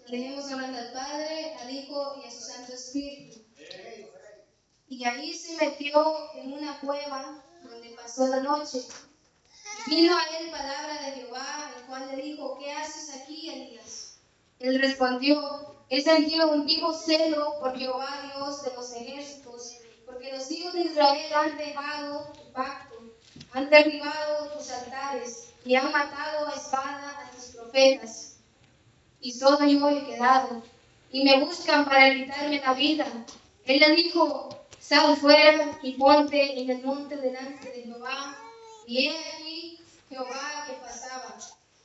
Leemos orando al Padre, al Hijo y a su Santo Espíritu. Y ahí se metió en una cueva donde pasó la noche. Y vino a él palabra de Jehová, el cual le dijo: ¿Qué haces aquí, Elías? Él respondió: He sentido un vivo celo por Jehová, Dios de los ejércitos, porque los hijos de Israel han dejado tu pacto, han derribado tus altares y han matado a espada a tus profetas. Y solo yo he quedado, y me buscan para quitarme la vida. Él le dijo: Sal fuera y ponte en el monte delante de Jehová. Y he aquí Jehová que pasaba,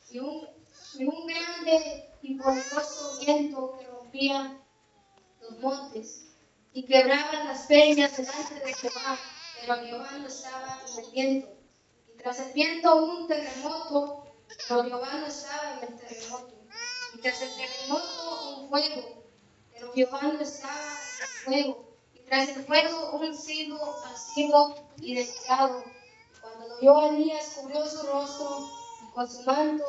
y un grande y poderoso viento que rompía los montes y quebraba las peñas delante de Jehová, pero Jehová no estaba en el viento. Y tras el viento un terremoto, pero Jehová no estaba en el terremoto. Y tras el terremoto un fuego, pero Jehová no estaba en el fuego. Y tras el fuego un silbo pasivo y delicado. Cuando lo oyó Elías, cubrió su rostro con su manto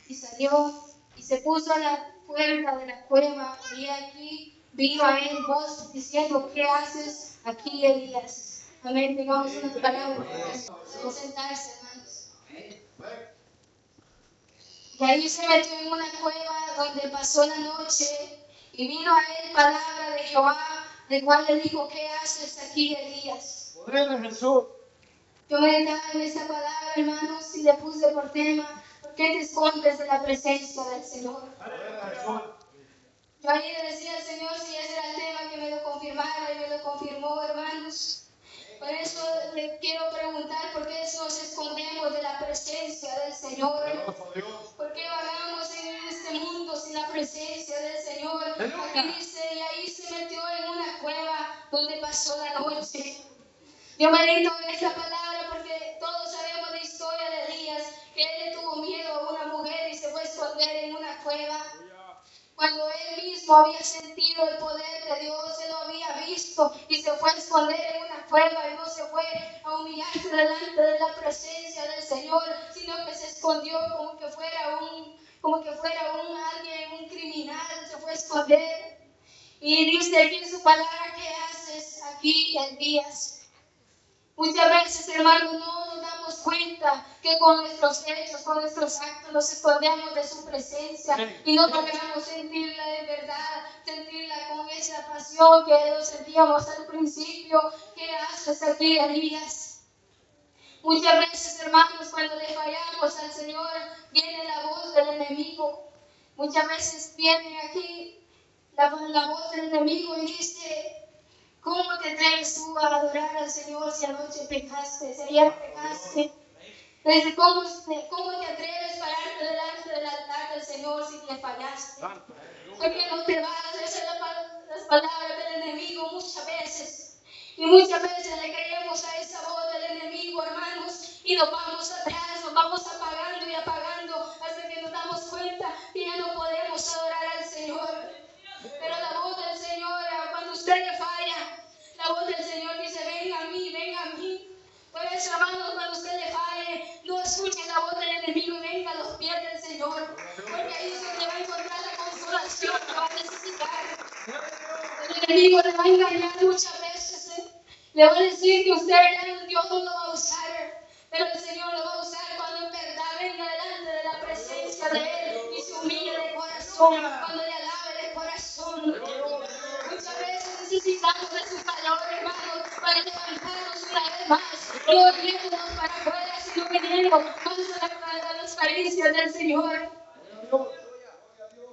y salió y se puso a la puerta de la cueva. Y aquí vino a él voz diciendo: ¿Qué haces aquí, Elías? Amén. Tengamos unas palabras. Vamos a sentarse, hermanos. Y ahí se metió en una cueva donde pasó la noche, y vino a él palabra de Jehová, el cual le dijo: ¿Qué haces aquí, Elías? Jesús. Yo meditaba en esta palabra, hermanos, y le puse por tema: ¿por qué te escondes de la presencia del Señor? Yo ahí le decía al Señor si ese era el tema, que me lo confirmara, y me lo confirmó, hermanos. Por eso le quiero preguntar: ¿por qué nos escondemos de la presencia del Señor? ¿Por qué vagamos en este mundo sin la presencia del Señor? Aquí dice: y ahí se metió en una cueva donde pasó la noche. Yo medito en esta palabra porque todos sabemos la historia de Elías, que él le tuvo miedo a una mujer y se fue a esconder en una cueva. Cuando él mismo había sentido el poder de Dios, él lo había visto y se fue a esconder en una cueva, y no se fue a humillarse delante de la presencia del Señor, sino que se escondió como que fuera alguien, un criminal, se fue a esconder. Y dice aquí en su palabra: ¿qué haces aquí, Elías? Muchas veces, hermanos, no nos damos cuenta que con nuestros hechos, con nuestros actos, nos escondemos de su presencia y no logramos sentirla de verdad, sentirla con esa pasión que lo sentíamos al principio. ¿Qué haces aquí, Elías? Muchas veces, hermanos, cuando le fallamos al Señor, viene la voz del enemigo. Muchas veces viene aquí la voz del enemigo y dice: ¿cómo te atreves tú a adorar al Señor si anoche pecaste, si ayer pecaste? ¿Cómo te atreves a pararte delante del altar del Señor si te fallaste? ¿Por qué no te vas? Esas son las palabras del enemigo muchas veces. Y muchas veces le creemos a esa voz del enemigo, hermanos, y nos vamos atrás, nos vamos apagando y apagando hasta que nos damos cuenta que ya no podemos adorar al Señor. Pero la voz del Señor, cuando usted le falla, la voz del Señor dice: venga a mí, venga a mí. Por eso, hermanos, cuando usted le falle, no escuche la voz del enemigo y venga a los pies del Señor, porque ahí es donde va a encontrar la consolación que va a necesitar. El enemigo le va a engañar muchas veces, le va a decir que Dios no lo va a usar, pero el Señor lo va a usar cuando en verdad venga delante de la presencia de Él y se humille de corazón, cuando le alabe de corazón. Muchas veces necesitamos de su calor, hermanos, para levantarnos una vez más, no viéndonos para afuera, sino viniendo más a las caricias del Señor.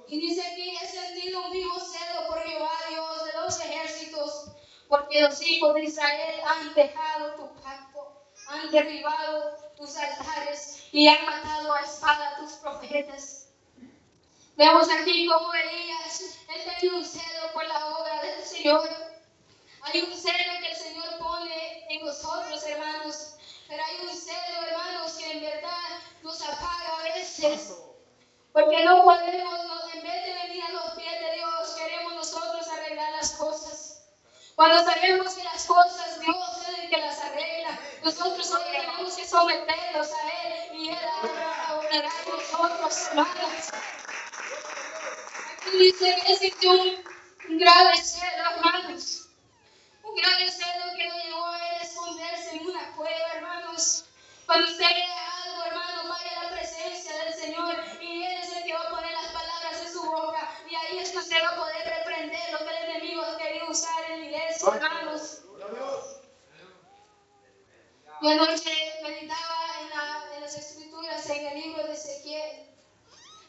Y dice aquí: he sentido un vivo celo por Jehová, Dios de los ejércitos, porque los hijos de Israel han dejado tu pacto, han derribado tus altares y han matado a espada a tus profetas. Vemos aquí como Elías, él tenía un celo por la obra del Señor. Hay un celo que el Señor pone en nosotros, hermanos, pero hay un celo, hermanos, que en verdad nos apaga a veces. Porque no podemos, en vez de venir a los pies de Dios, queremos nosotros arreglar las cosas. Cuando sabemos que las cosas Dios es el que las arregla, nosotros solo tenemos que someternos a Él y Él obrará en nosotros, hermanos. Aquí dice que él sintió un grave celo, hermanos. Un grave celo que lo llevó a él a esconderse en una cueva, hermanos. Cuando usted lea algo, hermano, vaya a la presencia del Señor y Él es el que va a poner las palabras en su boca. Y ahí es que usted va a poder reprender lo que el enemigo ha querido usar en la iglesia, hermanos. Yo anoche meditaba en las escrituras, en el libro de Ezequiel.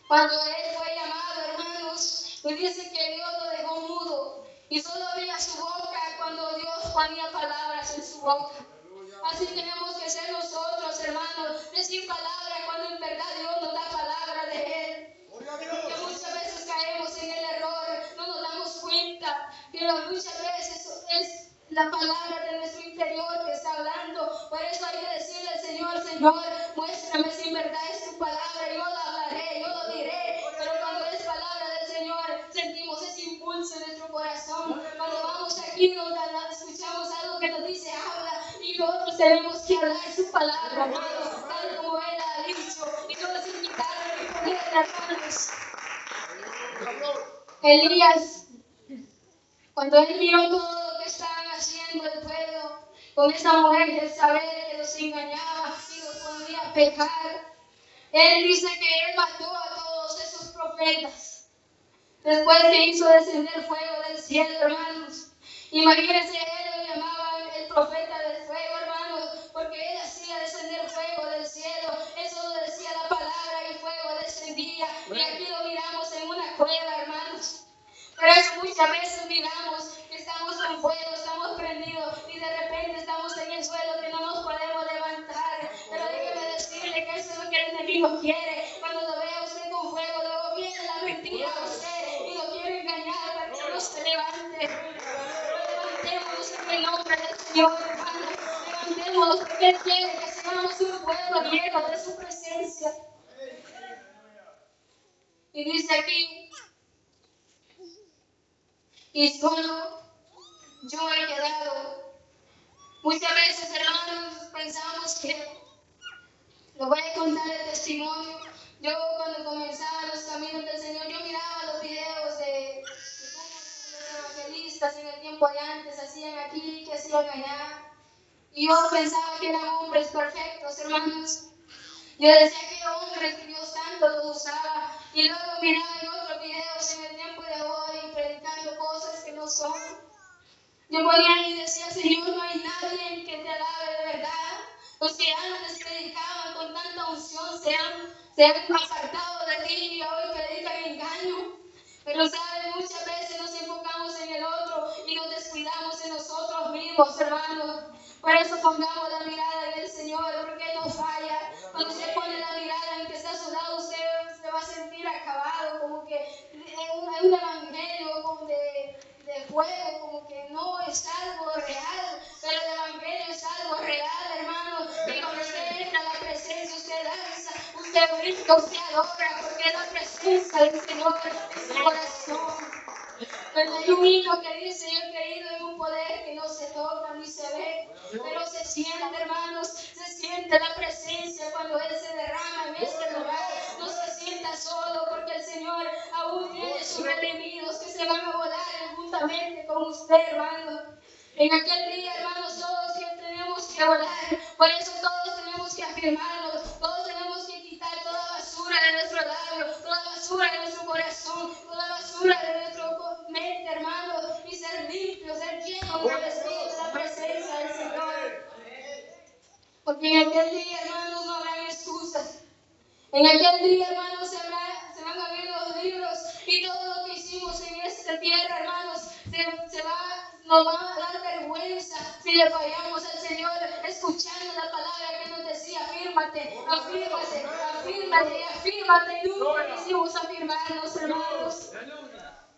Cuando él fue llamado, hermanos, me dice que Dios lo dejó mudo y solo abría su boca cuando Dios ponía palabras en su boca. Así tenemos que ser nosotros, hermanos, decir palabra cuando en verdad Dios nos da palabra de Él. Que muchas veces caemos en el error, no nos damos cuenta que muchas veces es la palabra de nuestro interior que está hablando. Por eso hay que decirle al Señor, Señor, muéstrame si en verdad es tu palabra, yo la hablaré, yo lo diré. Pero cuando es palabra del Señor, sentimos ese impulso en nuestro corazón. Cuando vamos aquí donde escuchamos algo que nos dice, habla, y nosotros tenemos que hablar su palabra, hermanos, tal como Él ha dicho, y no sin quitarle ni ponerle, hermanos. Elías, cuando él vio todo lo que estaban haciendo el pueblo, con esa mujer de saber que los engañaba y los podía pecar, él dice que él mató a todos esos profetas. Después que hizo descender fuego del cielo, hermanos. Imagínense, él lo llamaban el profeta del fuego, hermanos, porque él hacía descender fuego del cielo. Eso lo decía la palabra y fuego descendía. Y aquí lo miramos en una cueva, hermanos. Pero eso muchas veces miramos que estamos con fuego, estamos prendidos y de repente estamos en el suelo que no nos podemos levantar. Pero déjeme decirle que eso es lo que el enemigo quiere. Cuando lo vea usted con fuego, luego viene la mentira a usted y lo quiere engañar para que no se levante. Levantémonos en el nombre del Señor, hermano. Levantémonos porque Él quiere que seamos un pueblo lleno de su presencia. Y dice aquí, y solo yo he quedado. Muchas veces, hermanos, pensamos que, lo voy a contar el testimonio. Yo cuando comenzaba los caminos del Señor, yo miraba los videos de cómo los evangelistas en el tiempo de antes hacían aquí, que hacían allá. Y yo pensaba que eran hombres perfectos, hermanos. Yo decía que hombres que Dios tanto los usaba. Y luego miraba en otros videos en el tiempo de hoy predicando cosas que no son. Yo ponía y decía, Señor, no hay nadie que te alabe de verdad. Los que antes predicaban con tanta unción se han apartado de ti y hoy predican engaño. Pero saben, muchas veces nos enfocamos en el otro y nos descuidamos en nosotros mismos, hermanos. Por eso pongamos la mirada en el Señor, porque Él no falla. Cuando usted pone la mirada en que está a su lado, usted se va a sentir acabado, como que es un evangelio como de fuego, como que no es algo real, pero el evangelio es algo real, hermano. Y cuando usted entra a la presencia, usted danza, usted brinca, usted adora, porque es la presencia del Señor en su corazón. Pero hay un himno que dice, yo he creído en un poder que no se toca ni se ve, pero se siente, hermanos, se siente la presencia cuando Él se derrama en este lugar. No se sienta solo, porque el Señor aún tiene sus redimidos que se van a volar juntamente con usted, hermano. En aquel día, hermanos, todos tenemos que volar, por eso todos tenemos que afirmarnos, todos tenemos que quitar toda basura de nuestro labio, toda basura de nuestro corazón, toda basura de nuestro mente, hermanos, y ser limpios, ser llenos de la presencia del Señor. Porque en aquel día, hermanos, no habrá excusas. En aquel día, hermanos, se van a abrir los libros y todo lo que hicimos en esta tierra, hermanos, nos va a dar vergüenza si le fallamos al Señor, escuchando la palabra que nos decía, afírmate, afírmate, afírmate, afírmate. Y nunca quisimos afirmarnos, hermanos.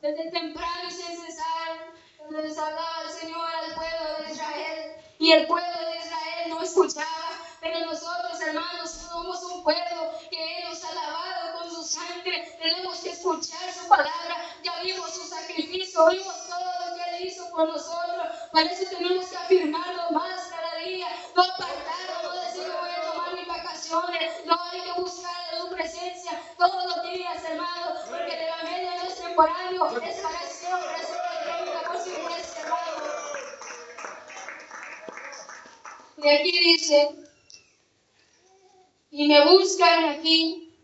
Desde temprano y sin cesar, les hablaba el Señor al pueblo de Israel, y el pueblo de Israel no escuchaba. Pero nosotros, hermanos, somos un pueblo que Él nos ha lavado con su sangre. Tenemos que escuchar su palabra. Ya vimos su sacrificio, vimos todo lo que Él hizo por nosotros. Por eso tenemos que afirmarlo más cada día. No apartarlo, no decir que voy a tomar mis vacaciones. No, hay que buscar su presencia todos los días, hermanos, porque el evangelio no es temporal. es para siempre, es eterno, por su iglesia, hermano. Y aquí dice, y me buscan aquí,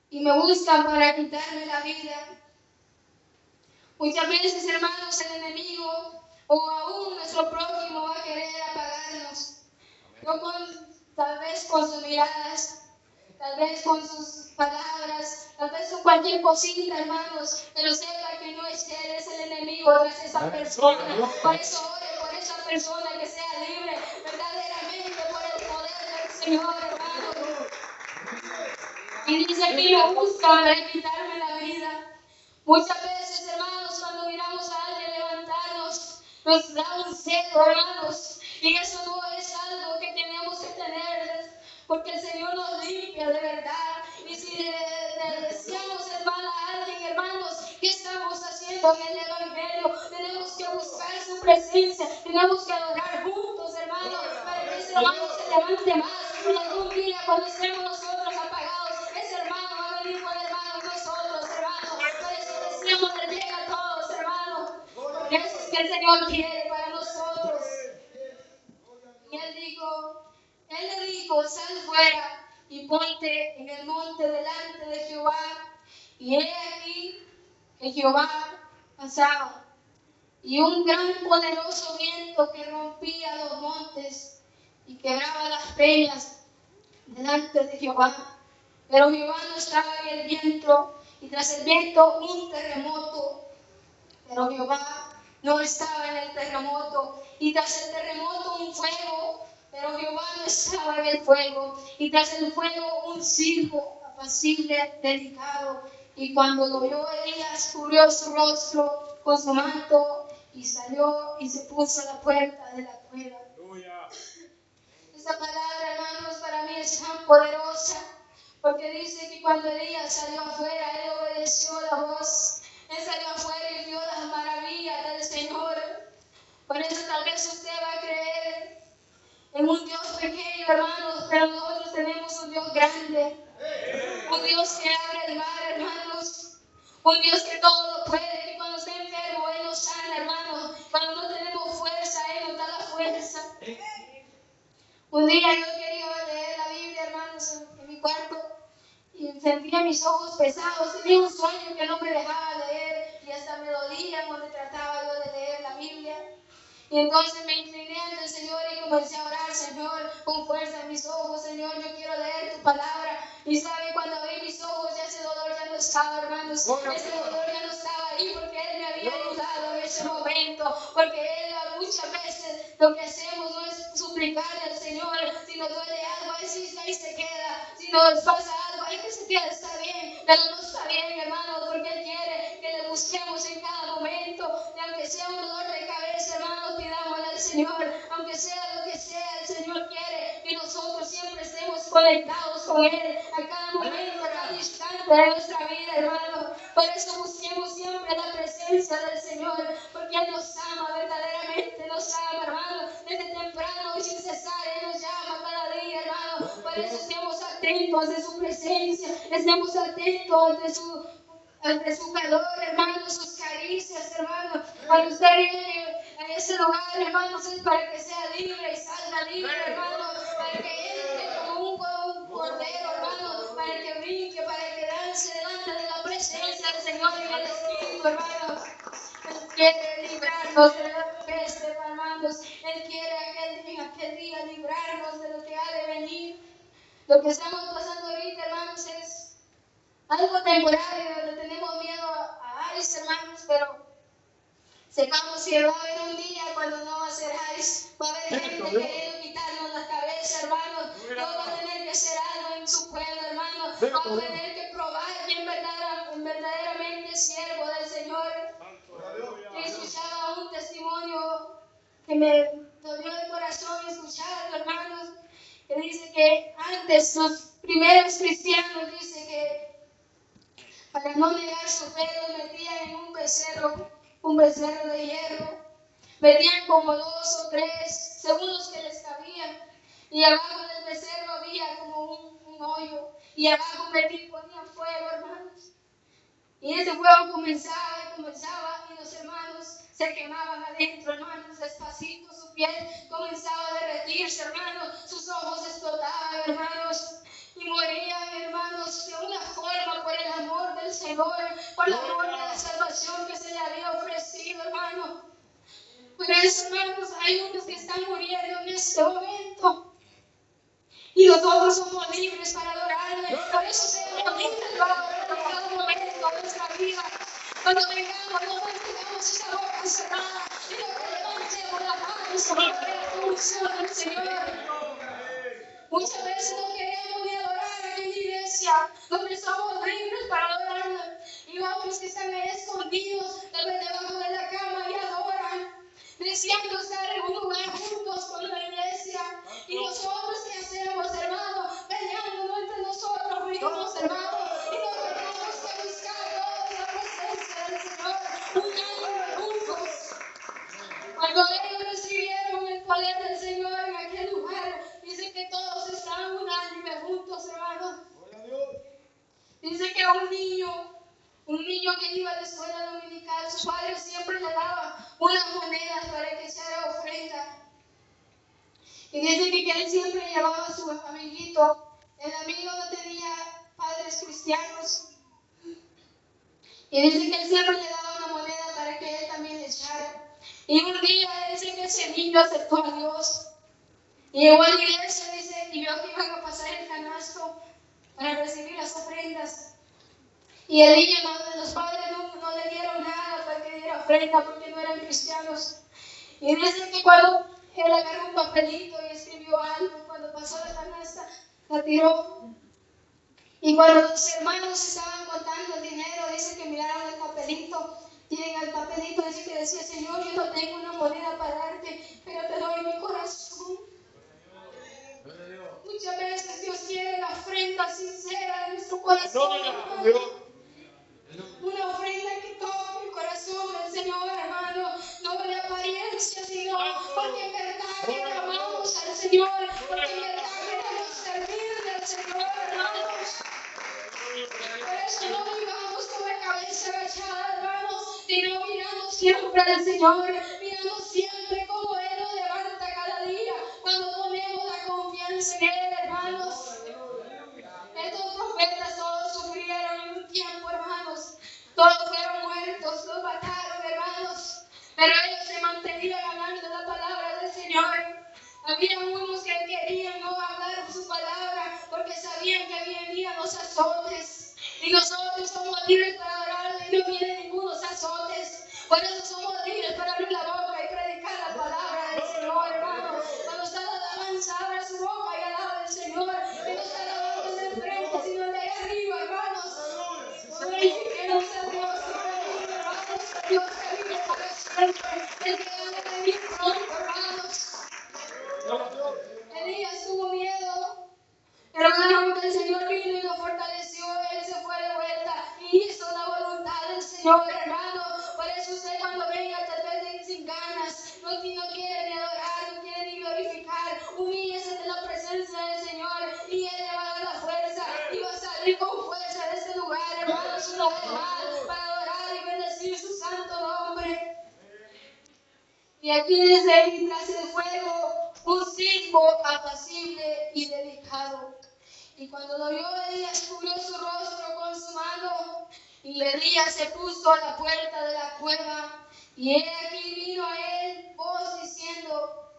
y me buscan para quitarme la vida. Muchas veces, hermanos, el enemigo o aún nuestro prójimo va a querer apagarnos. No tal vez con sus miradas, tal vez con sus palabras, tal vez con cualquier cosita, hermanos, pero sepa que no es él, es el enemigo tras esa persona. Por eso ore por esa persona que sea libre verdaderamente por el poder del Señor, hermano. Y dice que me buscan para quitarme la vida. Muchas veces, hermanos, cuando miramos a alguien levantarnos, nos da un celo, hermanos. Y eso no es algo que tenemos que tener, porque el Señor nos limpia de verdad. Y si le deseamos el mal a alguien, hermanos, ¿qué estamos haciendo en el Evangelio? Tenemos que buscar su presencia, tenemos que adorar juntos, hermanos, para que ese hermano se levante más. Y algún día, cuando estemos nosotros apagados, ese hermano va a venir con el hermano nosotros, hermanos. Por eso decimos que llega a todos, hermanos, porque eso es que el Señor quiere para nosotros. Y él le dijo, sal fuera y ponte en el monte delante de Jehová. Y he aquí que Jehová pasaba, y un gran poderoso viento que rompía los montes y quebraba las peñas delante de Jehová. Pero Jehová no estaba en el viento, y tras el viento un terremoto. Pero Jehová no estaba en el terremoto, y tras el terremoto un fuego. Pero Jehová no estaba en el fuego, y tras el fuego un silbo apacible, delicado. Y cuando lo oyó Elías, cubrió su rostro con su manto, y salió y se puso a la puerta de la cueva. Esta palabra, hermanos, para mí es tan poderosa, porque dice que cuando Elías salió afuera, él obedeció la voz. Él salió afuera y vio las maravillas del Señor. Por eso tal vez usted va a creer en un Dios pequeño, hermanos, pero nosotros tenemos un Dios grande. Un Dios que abre el mar, hermanos. Un Dios que todo lo puede. Que cuando está enfermo, Él nos sana, hermanos. Cuando no tenemos fuerza, Él nos da la fuerza. Un día yo quería leer la Biblia, hermanos, en mi cuarto. Y sentía mis ojos pesados. Tenía un sueño que no me dejaba leer. Y hasta me dolía cuando trataba yo de leer la Biblia. Y entonces me incliné ante el Señor y comencé a orar, Señor, con fuerza en mis ojos, Señor, yo quiero leer tu palabra. Y sabe, cuando abrí mis ojos, ya ese dolor ya no estaba, hermanos. Ese dolor ya no estaba ahí porque Él me había ayudado en ese momento. Porque Él, muchas veces, lo que hacemos no es suplicarle al Señor. Si nos duele algo, ahí se queda. Si nos pasa algo, ahí que se queda, está bien. Pero no está bien, hermanos, porque Él quiere que le busquemos en cada momento. Y aunque sea un dolor de cabeza, hermanos, pidámosle al Señor, aunque sea lo que sea, el Señor quiere que nosotros siempre estemos conectados con Él a cada momento, a cada instante de nuestra vida, hermano. Por eso busquemos siempre la presencia del Señor, porque Él nos ama verdaderamente, nos ama, hermano, desde temprano y sin cesar, Él nos llama cada día, hermano. Por eso estemos atentos de su presencia, estemos atentos ante su calor, hermano, sus caricias, hermano. Cuando usted viene a ese lugar, hermanos, es para que sea libre y salga libre, hermano, para que entre como un cordero, hermano, para que brinque, para que dance delante de la presencia del Señor en el Espíritu, hermano. Él quiere librarnos de la peste, hermanos. Él quiere aquel día librarnos de lo que ha de venir. Lo que estamos pasando ahorita, hermanos, es algo temporario, donde tenemos miedo a ice, hermanos, pero sepamos que va a haber un día cuando no va a ser ice. Va a haber gente queriendo quitarnos la cabeza, hermanos. Dios va a tener que hacer algo en su pueblo, hermanos. Va a tener que probar quién verdaderamente es siervo del Señor. Yo escuchaba un testimonio que me dolió el corazón escucharlo, hermanos, que dice que antes los primeros cristianos, dice que para no negar su fe, los metían en un becerro de hierro. Metían como 2 o 3, según los que les cabían. Y abajo del becerro había como un hoyo. Y abajo ponían fuego, hermanos. Y ese fuego comenzaba y comenzaba, y los hermanos se quemaban adentro, hermanos, despacito, su piel comenzaba a derretirse, hermanos, sus ojos explotaban, hermanos, y morían, hermanos, de una forma por el amor del Señor, por el amor de la salvación que se le había ofrecido, hermanos. Por eso, hermanos, hay unos que están muriendo en este momento. Y nosotros somos libres para adorarle. Por eso seamos libres para adorarle en cada momento de nuestra vida. Cuando vengamos, no mantengamos esa boca cerrada, sino que levantemos la mano sobre la unción del Señor. Muchas veces no queremos ni adorar en la iglesia, donde somos libres para adorarle. Y otros que están ahí escondidos, tal vez debajo de la cama y adoran, deseando estar en un lugar juntos con la iglesia. Y nosotros, ¿qué hacemos, hermano? Peleándonos entre nosotros mismos, hermano. Y no tenemos que buscar toda la presencia del Señor, unánime juntos. Cuando ellos recibieron el poder del Señor en aquel lugar, dice que todos estaban unánime juntos, hermano. Dice que un niño que iba a la escuela dominical, su padre siempre le daba unas monedas para que echara ofrenda. Y dice que él siempre llevaba a su amiguito. El amigo no tenía padres cristianos. Y dice que él siempre le daba una moneda para que él también le echara. Y un día dice que ese niño aceptó a Dios. Y llegó a la iglesia, dice, y vio que iban a pasar el canasto para recibir las ofrendas. Y el niño, los padres no le dieron nada para que diera ofrenda porque no eran cristianos. Y dice que cuando él agarró un papelito y escribió algo, cuando pasó la canasta, la tiró. Y cuando los hermanos estaban contando el dinero, dice que miraron el papelito. Y en el papelito dice que decía, Señor, yo no tengo una moneda para darte, pero te doy mi corazón. Muchas veces Dios quiere la ofrenda sincera de nuestro corazón. Una ofrenda que toque el corazón del Señor, hermano. No de apariencia, sino porque en verdad que amamos al Señor, porque en verdad queremos servirle al Señor, hermanos. Por eso no vivamos con la cabeza agachada, hermanos, sino mirando siempre al Señor, mirando siempre como Él nos levanta cada día, cuando ponemos la confianza en Él, hermanos. Estos profetas todos sufrieron en un tiempo, hermanos. Todos fueron muertos, los mataron, hermanos. Pero ellos se mantenían hablando la palabra del Señor. Había unos que querían no hablar su palabra porque sabían que venían los azotes. Y nosotros somos libres para adorarle y no vienen ningunos azotes. Por eso somos libres para abrir la boca y predicar la palabra del Señor, hermano. Cuando está la alabanza, abra su boca y alaba al Señor. Que no está alabando de frente, sino de ahí arriba, hermanos. Glorifiquemos a Dios, hermanos. Dios que vive para siempre. El que va a venir pronto, hermanos. Elías tuvo miedo, pero cuando el Señor vino y lo fortaleció, él se fue de vuelta y hizo la voluntad del Señor, hermano. Por eso usted cuando venga tal vez sin ganas, no quiere ni adorar, no quiere ni glorificar, humíllese de la presencia del Señor y Él le va a dar la fuerza y va a salir con fuerza de este lugar, hermanos, una vez más, para adorar y bendecir su santo nombre. Y aquí dice en clase de fuego, un siervo apacible y delicado. Y cuando lo vio Elías, cubrió su rostro con su mano, y Elías se puso a la puerta de la cueva, y he aquí vino a él voz diciendo,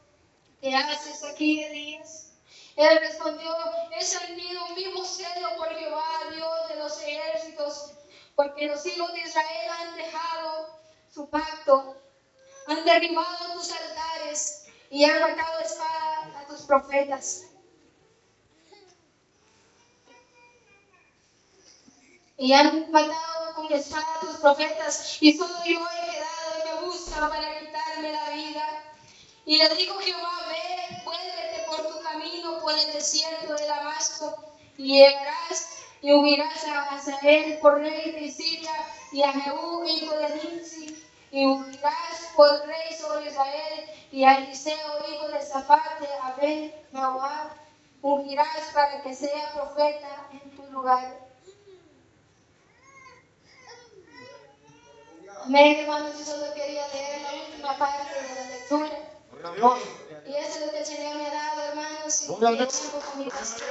¿qué haces aquí, Elías? Él respondió, he sentido un vivo celo por Jehová, Dios de los ejércitos, porque los hijos de Israel han dejado su pacto, han derribado tus altares y han matado espada a tus profetas. Y han matado con espada a tus profetas, y solo yo he quedado y me buscan para quitarme la vida. Y le dijo Jehová, ve, vuélvete por tu camino por el desierto de Damasco, y llegarás y huirás a Hazael por rey de Siria, y a Jehú, hijo de Nimsi, y huirás por rey sobre Israel, y a Eliseo, hijo de Safat, de Abel Moab, ungirás para que sea profeta en tu lugar. Amén, hermanos, yo solo quería leer la última parte de la lectura. Gloria a Dios. Y eso es lo que el Señor me ha dado, hermanos. Y Gloria a el Dios. tiempo con mi pastor.